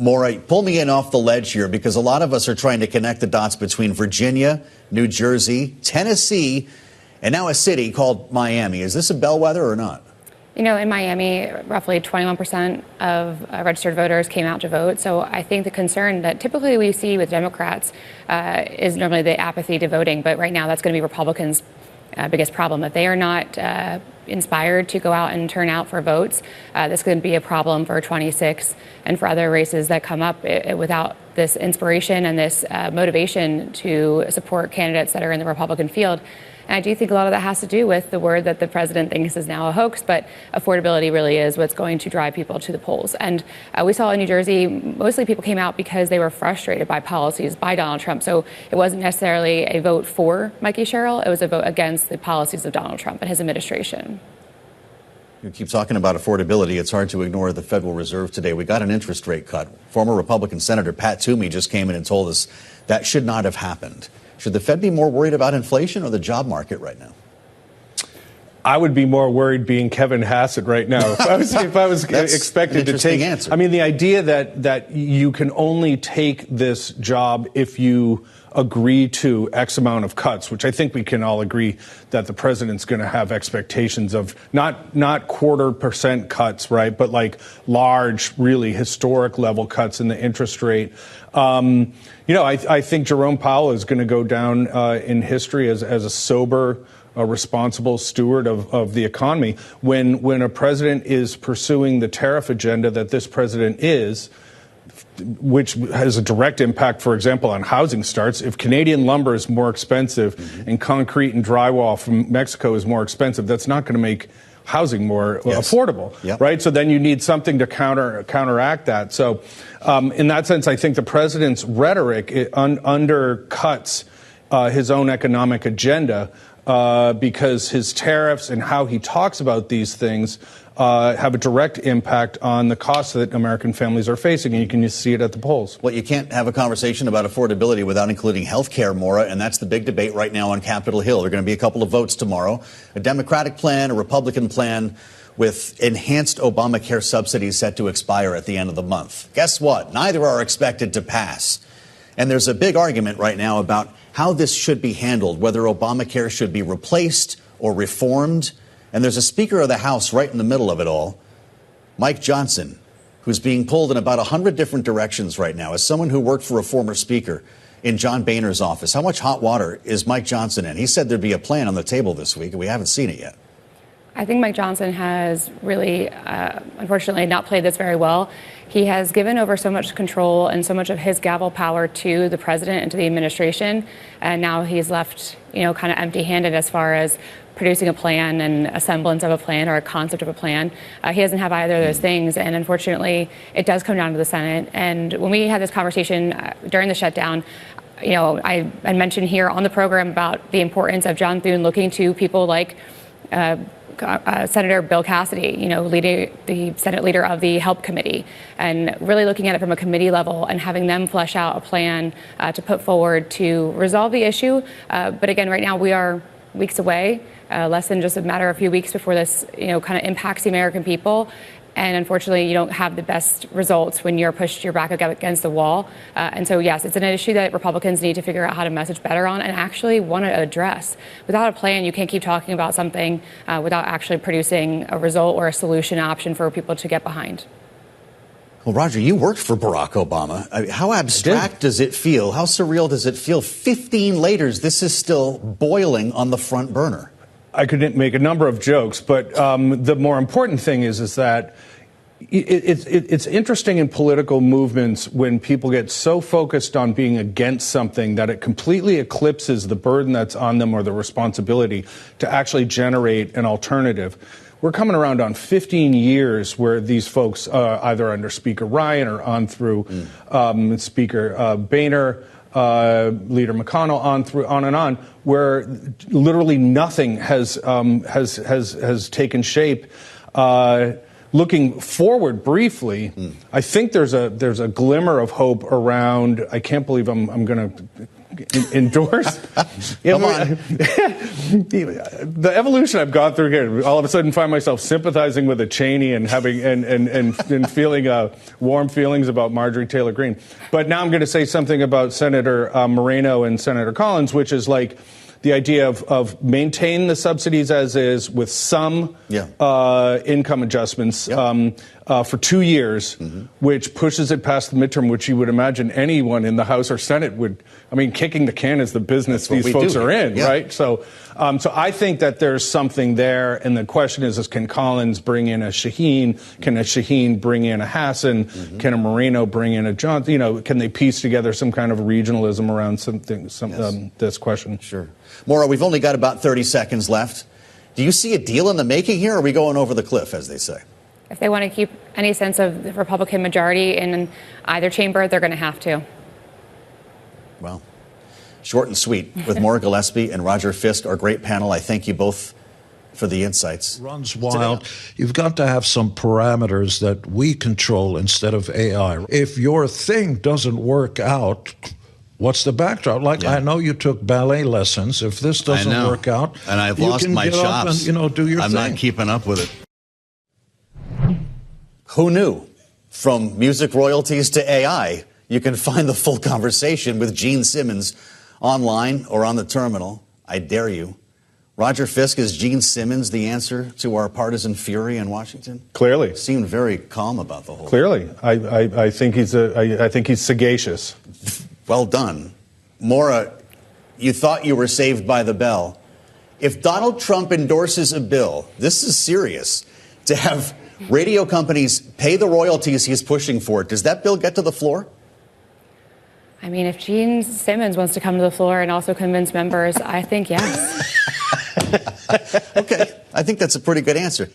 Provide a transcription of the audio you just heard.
Maura, pull me in off the ledge here, because a lot of us are trying to connect the dots between Virginia, New Jersey, Tennessee, and now a city called Miami. Is this a bellwether or not? You know, in Miami, roughly 21% of registered voters came out to vote. So I think the concern that typically we see with Democrats is normally the apathy to voting. But right now, that's going to be Republicans' biggest problem. If they are not inspired to go out and turn out for votes, this could be a problem for 26 and for other races that come up without this inspiration and this motivation to support candidates that are in the Republican field. And I do think a lot of that has to do with the word that the president thinks is now a hoax, but affordability really is what's going to drive people to the polls. And we saw in New Jersey, mostly people came out because they were frustrated by policies by Donald Trump. So it wasn't necessarily a vote for Mikey Sherrill. It was a vote against the policies of Donald Trump and his administration. You keep talking about affordability. It's hard to ignore the Federal Reserve today. We got an interest rate cut. Former Republican Senator Pat Toomey just came in and told us that should not have happened. Should the Fed be more worried about inflation or the job market right now? I would be more worried being Kevin Hassett right now. If I was expected to take. Answer. I mean, the idea that you can only take this job if you agree to X amount of cuts, which I think we can all agree that the president's going to have expectations of not 0.25% cuts, right, but like large, really historic level cuts in the interest rate. I think Jerome Powell is going to go down in history as a sober, a responsible steward of the economy. When a president is pursuing the tariff agenda that this president is, which has a direct impact, for example, on housing starts. If Canadian lumber is more expensive and concrete and drywall from Mexico is more expensive, that's not going to make housing more affordable, right? So then you need something to counteract that. So in that sense, I think the president's rhetoric undercuts his own economic agenda because his tariffs and how he talks about these things have a direct impact on the costs that American families are facing, and you can just see it at the polls. Well, you can't have a conversation about affordability without including health care, Maura, and that's the big debate right now on Capitol Hill. There are going to be a couple of votes tomorrow, a Democratic plan, a Republican plan, with enhanced Obamacare subsidies set to expire at the end of the month. Guess what? Neither are expected to pass. And there's a big argument right now about how this should be handled, whether Obamacare should be replaced or reformed. And there's a Speaker of the House right in the middle of it all, Mike Johnson, who's being pulled in about 100 different directions right now. As someone who worked for a former Speaker in John Boehner's office, how much hot water is Mike Johnson in? He said there'd be a plan on the table this week, and we haven't seen it yet. I think Mike Johnson has really, unfortunately, not played this very well. He has given over so much control and so much of his gavel power to the president and to the administration, and now he's left, kind of empty-handed as far as producing a plan and a semblance of a plan or a concept of a plan. He doesn't have either of those things, and unfortunately, it does come down to the Senate. And when we had this conversation during the shutdown, I mentioned here on the program about the importance of John Thune looking to people like Senator Bill Cassidy, leading the Senate leader of the Help Committee, and really looking at it from a committee level and having them flesh out a plan to put forward to resolve the issue. But again, right now we are weeks away, less than just a matter of a few weeks before this, kind of impacts the American people. And unfortunately, you don't have the best results when you're pushed your back against the wall. And so, yes, it's an issue that Republicans need to figure out how to message better on and actually want to address. Without a plan, you can't keep talking about something without actually producing a result or a solution option for people to get behind. Well, Roger, you worked for Barack Obama. How abstract does it feel? How surreal does it feel? 15 later, this is still boiling on the front burner. I could make a number of jokes, but the more important thing is that it's interesting in political movements when people get so focused on being against something that it completely eclipses the burden that's on them or the responsibility to actually generate an alternative. We're coming around on 15 years where these folks, either under Speaker Ryan or on through Speaker Boehner, Leader McConnell, on and on, where literally nothing has taken shape. Looking forward briefly, I think there's a glimmer of hope around. I can't believe I'm going to endorse. Come on. The evolution I've gone through here, all of a sudden find myself sympathizing with a Cheney and having and feeling warm feelings about Marjorie Taylor Greene. But now I'm going to say something about Senator Moreno and Senator Collins, which is like the idea of maintain the subsidies as is with some income adjustments for 2 years, which pushes it past the midterm, which you would imagine anyone in the House or Senate would. I mean, kicking the can is the business these folks are in, right? So I think that there's something there, and the question is can Collins bring in a Shaheen? Can a Shaheen bring in a Hassan? Can a Moreno bring in a Johnson? You know, can they piece together some kind of regionalism around this question? Sure. Maura, we've only got about 30 seconds left. Do you see a deal in the making here, or are we going over the cliff, as they say? If they want to keep any sense of the Republican majority in either chamber, they're going to have to. Well, short and sweet. With Maura Gillespie and Roger Fisk, our great panel, I thank you both for the insights. Runs wild. You've got to have some parameters that we control instead of AI. If your thing doesn't work out, what's the backdrop? Like, I know you took ballet lessons. If this doesn't work out, and I've lost my chops, and, do your I'm thing. not keeping up with it. Who knew? From music royalties to AI, you can find the full conversation with Gene Simmons online or on the terminal. I dare you. Roger Fisk, is Gene Simmons the answer to our partisan fury in Washington? Clearly. Seemed very calm about the whole thing. Clearly. I think he's sagacious. Well done. Maura, you thought you were saved by the bell. If Donald Trump endorses a bill, this is serious, to have radio companies pay the royalties he's pushing for, does that bill get to the floor? I mean, if Gene Simmons wants to come to the floor and also convince members, I think yes. Okay, I think that's a pretty good answer.